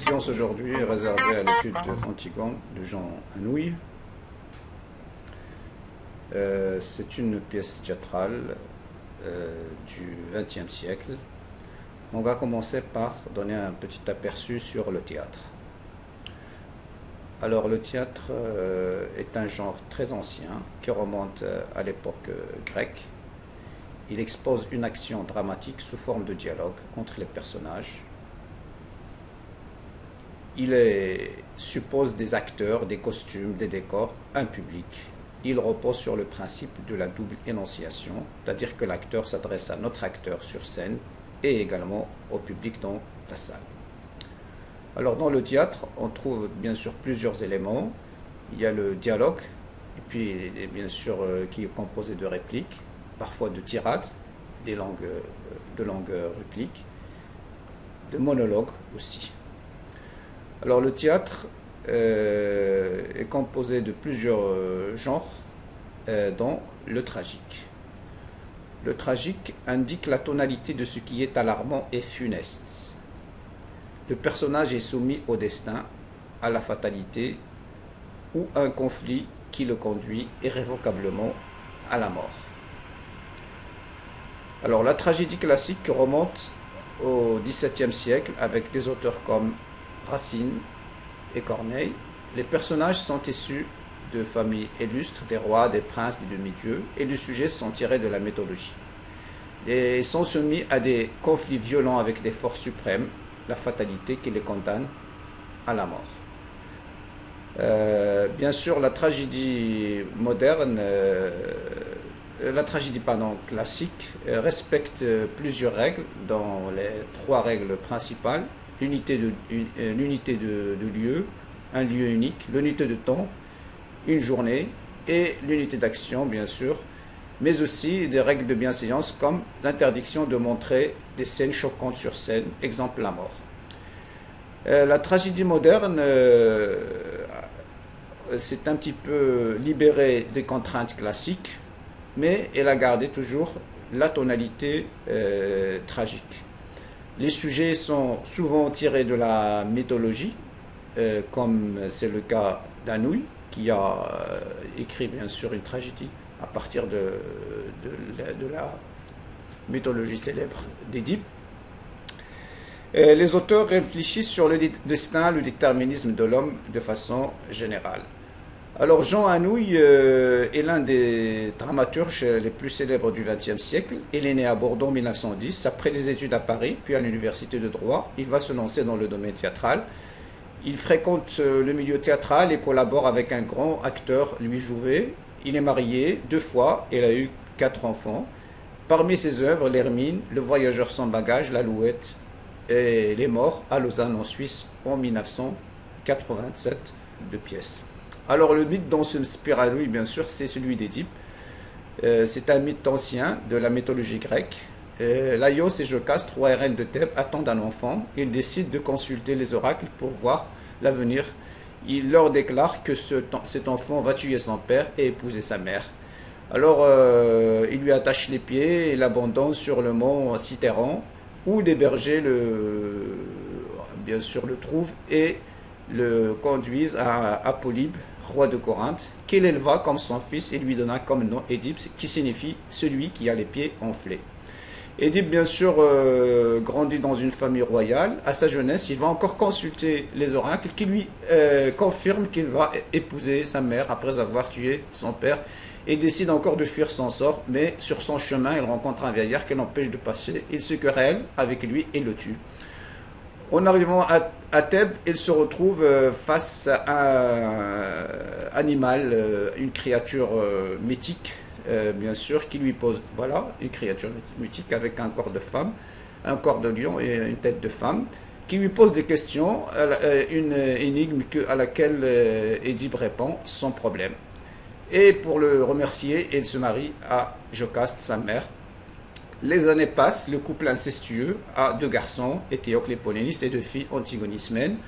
séance aujourd'hui est réservée à l'étude d'Antigone de Jean Anouilh. C'est une pièce théâtrale du XXe siècle. On va commencer par donner un petit aperçu sur le théâtre. Alors le théâtre est un genre très ancien qui remonte à l'époque grecque. Il expose une action dramatique sous forme de dialogue entre les personnages. Il suppose des acteurs, des costumes, des décors, un public. Il repose sur le principe de la double énonciation, c'est-à-dire que l'acteur s'adresse à notre acteur sur scène et également au public dans la salle. Alors dans le théâtre, on trouve bien sûr plusieurs éléments. Il y a le dialogue, et puis bien sûr qui est composé de répliques, parfois de tirades, de langues répliques, de monologues aussi. Alors le théâtre est composé de plusieurs genres, dont le tragique. Le tragique indique la tonalité de ce qui est alarmant et funeste. Le personnage est soumis au destin, à la fatalité ou à un conflit qui le conduit irrévocablement à la mort. Alors la tragédie classique remonte au XVIIe siècle avec des auteurs comme Racine et Corneille. Les personnages sont issus de familles illustres, des rois, des princes, des demi-dieux, et les sujets sont tirés de la mythologie. Ils sont soumis à des conflits violents avec des forces suprêmes, la fatalité qui les condamne à la mort. Bien sûr, la tragédie moderne, classique, respecte plusieurs règles, dont les trois règles principales: l'unité de lieu, un lieu unique, l'unité de temps, une journée, et l'unité d'action, bien sûr, mais aussi des règles de bienséance comme l'interdiction de montrer des scènes choquantes sur scène, exemple la mort. La tragédie moderne s'est un petit peu libérée des contraintes classiques, mais elle a gardé toujours la tonalité tragique. Les sujets sont souvent tirés de la mythologie, comme c'est le cas d'Anouilh, qui a écrit bien sûr une tragédie à partir de la mythologie célèbre d'Édipe. Les auteurs réfléchissent sur le destin, le déterminisme de l'homme de façon générale. Alors Jean Anouilh est l'un des dramaturges les plus célèbres du XXe siècle. Il est né à Bordeaux en 1910. Après des études à Paris, puis à l'université de droit, il va se lancer dans le domaine théâtral. Il fréquente le milieu théâtral et collabore avec un grand acteur, Louis Jouvet. Il est marié 2 fois et il a eu 4 enfants. Parmi ses œuvres, L'Hermine, Le Voyageur sans bagages, L'Alouette et Les Morts à Lausanne en Suisse en 1987 de pièces. Alors le mythe dont s'inspire Anouilh, bien sûr, c'est celui d'Édipe. C'est un mythe ancien de la mythologie grecque. Laios et Jocaste, roi et reine de Thèbes, attendent un enfant. Ils décident de consulter les oracles pour voir l'avenir. Il leur déclare que cet enfant va tuer son père et épouser sa mère. Alors il lui attache les pieds et l'abandonne sur le mont Cithéron, où les bergers bien sûr le trouvent et le conduisent à Polybe, roi de Corinthe, qu'il éleva comme son fils et lui donna comme nom Édipe, qui signifie celui qui a les pieds enflés. Édipe, bien sûr, grandit dans une famille royale. À sa jeunesse, il va encore consulter les oracles qui lui confirment qu'il va épouser sa mère après avoir tué son père, et décide encore de fuir son sort, mais sur son chemin, il rencontre un vieillard qui l'empêche de passer. Il se querelle avec lui et le tue. En arrivant à Thèbes, il se retrouve face à un animal, une créature mythique, bien sûr, qui lui pose, voilà, une créature mythique avec un corps de femme, un corps de lion et une tête de femme, qui lui pose des questions, une énigme à laquelle Édipe répond sans problème. Et pour le remercier, il se marie à Jocaste, sa mère. Les années passent, le couple incestueux a 2 garçons, Éthéocle et Polynice, et 2 filles, Antigone et Ismène.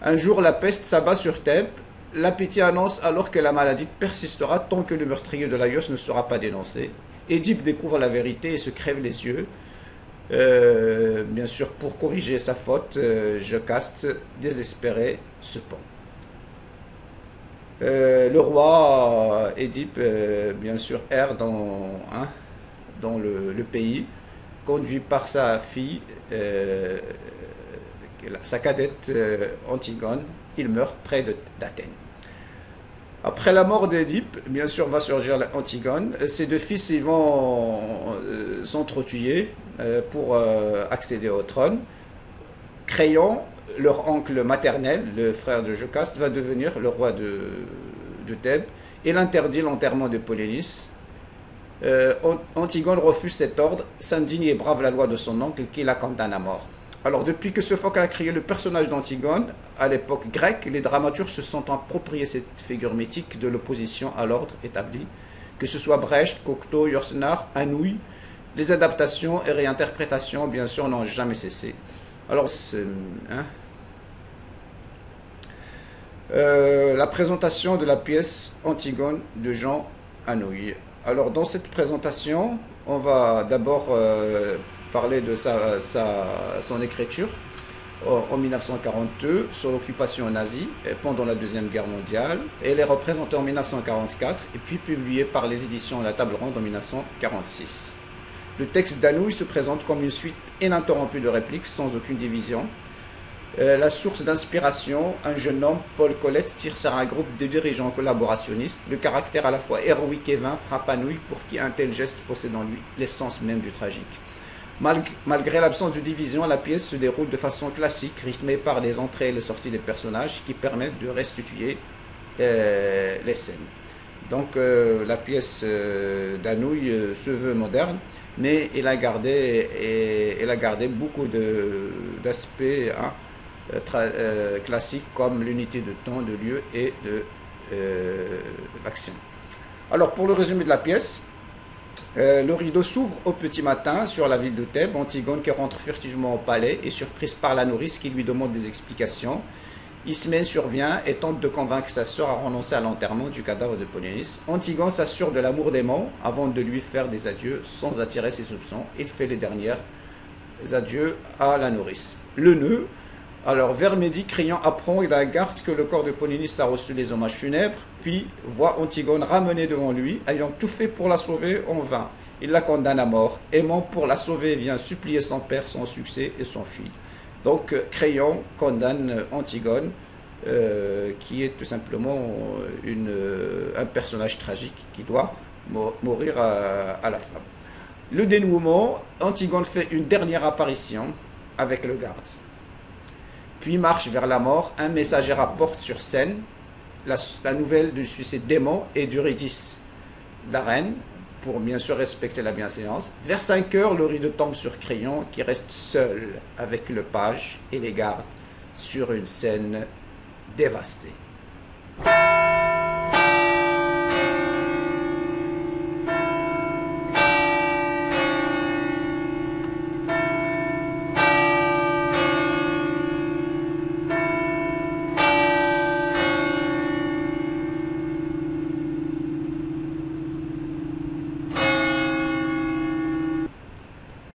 Un jour, la peste s'abat sur Thèbes. La pitié annonce alors que la maladie persistera tant que le meurtrier de Laios ne sera pas dénoncé. Édipe découvre la vérité et se crève les yeux. Bien sûr, pour corriger sa faute, Jocaste, désespéré, se pend. Le roi Édipe, bien sûr, erre dans le pays, conduit par sa fille, sa cadette Antigone. Il meurt près d'Athènes. Après la mort d'Édipe, bien sûr, va surgir Antigone. Ses deux fils ils vont s'entretuer pour accéder au trône. Créon, leur oncle maternel, le frère de Jocaste, va devenir le roi de Thèbes. Il interdit l'enterrement de Polynice. Antigone refuse cet ordre, s'indigne et brave la loi de son oncle qui la condamne à mort. Alors, depuis que Sophocle a créé le personnage d'Antigone, à l'époque grecque, les dramaturges se sont appropriés cette figure mythique de l'opposition à l'ordre établi. Que ce soit Brecht, Cocteau, Yourcenar, Anouilh, les adaptations et réinterprétations, bien sûr, n'ont jamais cessé. Alors, la présentation de la pièce Antigone de Jean Anouilh. Alors, dans cette présentation, on va d'abord parler de son écriture en 1942 sur l'occupation nazie pendant la Deuxième Guerre mondiale. Elle est représentée en 1944 et puis publiée par les éditions La Table Ronde en 1946. Le texte d'Anouilh se présente comme une suite ininterrompue de répliques sans aucune division. La source d'inspiration, un jeune homme, Paul Colette, tire sur un groupe de dirigeants collaborationnistes. Le caractère à la fois héroïque et vain frappe Anouilh pour qui un tel geste possède en lui l'essence même du tragique. Malgré l'absence de division, la pièce se déroule de façon classique, rythmée par les entrées et les sorties des personnages qui permettent de restituer les scènes. Donc la pièce d'Anouilh se veut moderne, mais elle a gardé beaucoup d'aspects classiques comme l'unité de temps, de lieu et de l'action. Alors pour le résumé de la pièce, le rideau s'ouvre au petit matin sur la ville de Thèbes. Antigone qui rentre furtivement au palais est surprise par la nourrice qui lui demande des explications. Ismène survient et tente de convaincre sa sœur à renoncer à l'enterrement du cadavre de Polynice. Antigone s'assure de l'amour d'aimant avant de lui faire des adieux sans attirer ses soupçons. Il fait les derniers adieux à la nourrice. Le nœud. Alors, vers midi, Créon apprend d'un garde que le corps de Polynice a reçu les hommages funèbres, puis voit Antigone ramenée devant lui, ayant tout fait pour la sauver en vain. Il la condamne à mort. Aimant pour la sauver vient supplier son père sans succès et s'enfuit. Donc, Créon condamne Antigone, qui est tout simplement un personnage tragique qui doit mourir à la fin. Le dénouement, Antigone fait une dernière apparition avec le garde. Puis marche vers la mort. Un messager rapporte sur scène la nouvelle du suicide d'Aimant et d'Eurydice, de la reine, pour bien sûr respecter la bienséance. Vers 5 heures, le rideau tombe sur Créon qui reste seul avec le page et les gardes sur une scène dévastée.